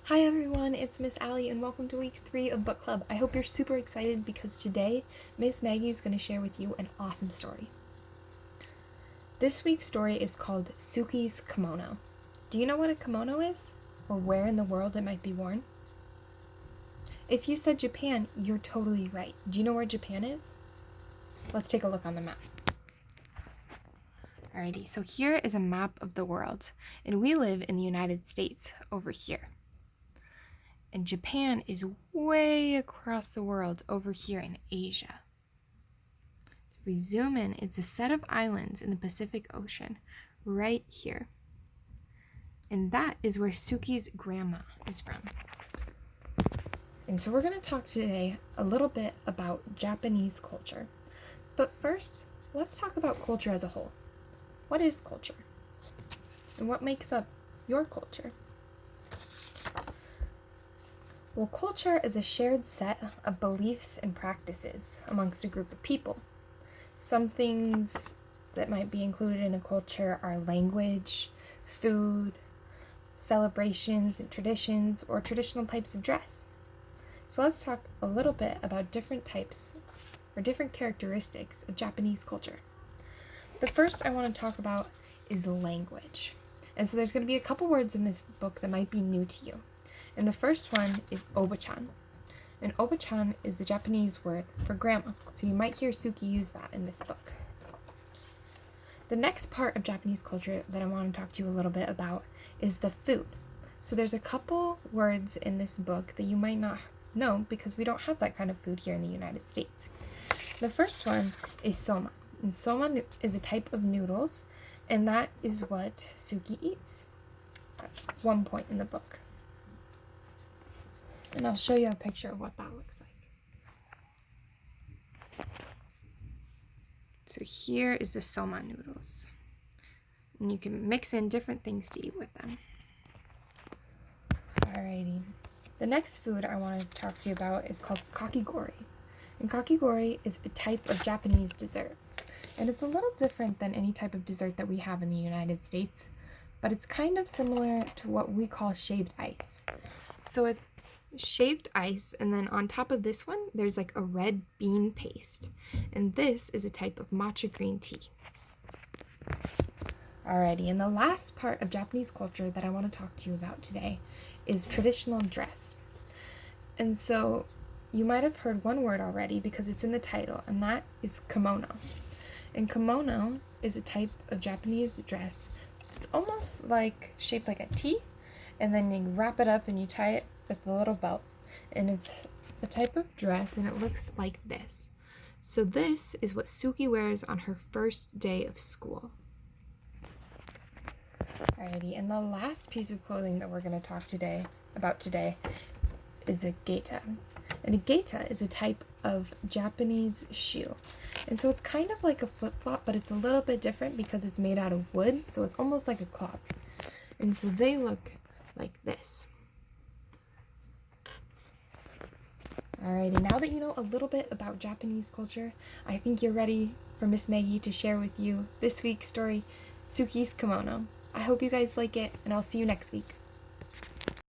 Hi everyone, it's Miss Allie and welcome to week 3 of book club. I hope you're super excited because today Miss Maggie is going to share with you an awesome story. This week's story is called Suki's Kimono. Do you know what a kimono is? Or where in the world it might be worn? If you said Japan, you're totally right. Do you know where Japan is? Let's take a look on the map. Alrighty, so here is a map of the world, and we live in the United States over here. And Japan is way across the world over here in Asia. So if we zoom in, it's a set of islands in the Pacific Ocean right here. And that is where Suki's grandma is from. And so we're going to talk today a little bit about Japanese culture. But first, let's talk about culture as a whole. What is culture? And what makes up your culture? Well, culture is a shared set of beliefs and practices amongst a group of people. Some things that might be included in a culture are language, food, celebrations and traditions, or traditional types of dress. So let's talk a little bit about different types or different characteristics of Japanese culture. The first I want to talk about is language. And so there's going to be a couple words in this book that might be new to you. And the first one is oba-chan. And oba-chan is the Japanese word for grandma. So you might hear Suki use that in this book. The next part of Japanese culture that I want to talk to you a little bit about is the food. So there's a couple words in this book that you might not know because we don't have that kind of food here in the United States. The first one is soma. And soma is a type of noodles, and that is what Suki eats at one point in the book. And I'll show you a picture of what that looks like. So here is the soma noodles. And you can mix in different things to eat with them. Alrighty. The next food I want to talk to you about is called kakigori. And kakigori is a type of Japanese dessert. And it's a little different than any type of dessert that we have in the United States, but it's kind of similar to what we call shaved ice. So it's shaved ice, and then on top of this one, there's like a red bean paste. And this is a type of matcha green tea. Alrighty, and the last part of Japanese culture that I want to talk to you about today is traditional dress. And so you might have heard one word already because it's in the title, and that is kimono. And kimono is a type of Japanese dress. It's almost like shaped like a T, and then you wrap it up and you tie it with a little belt. And it's a type of dress, and it looks like this. So this is what Suki wears on her first day of school. Alrighty, and the last piece of clothing that we're going to talk about today is a gaeta. And a gaeta is a type of Japanese shoe. And so it's kind of like a flip-flop, but it's a little bit different because it's made out of wood, so it's almost like a clog. And so they look like this. Alrighty, now that you know a little bit about Japanese culture, I think you're ready for Miss Maggie to share with you this week's story, Suki's Kimono. I hope you guys like it, and I'll see you next week.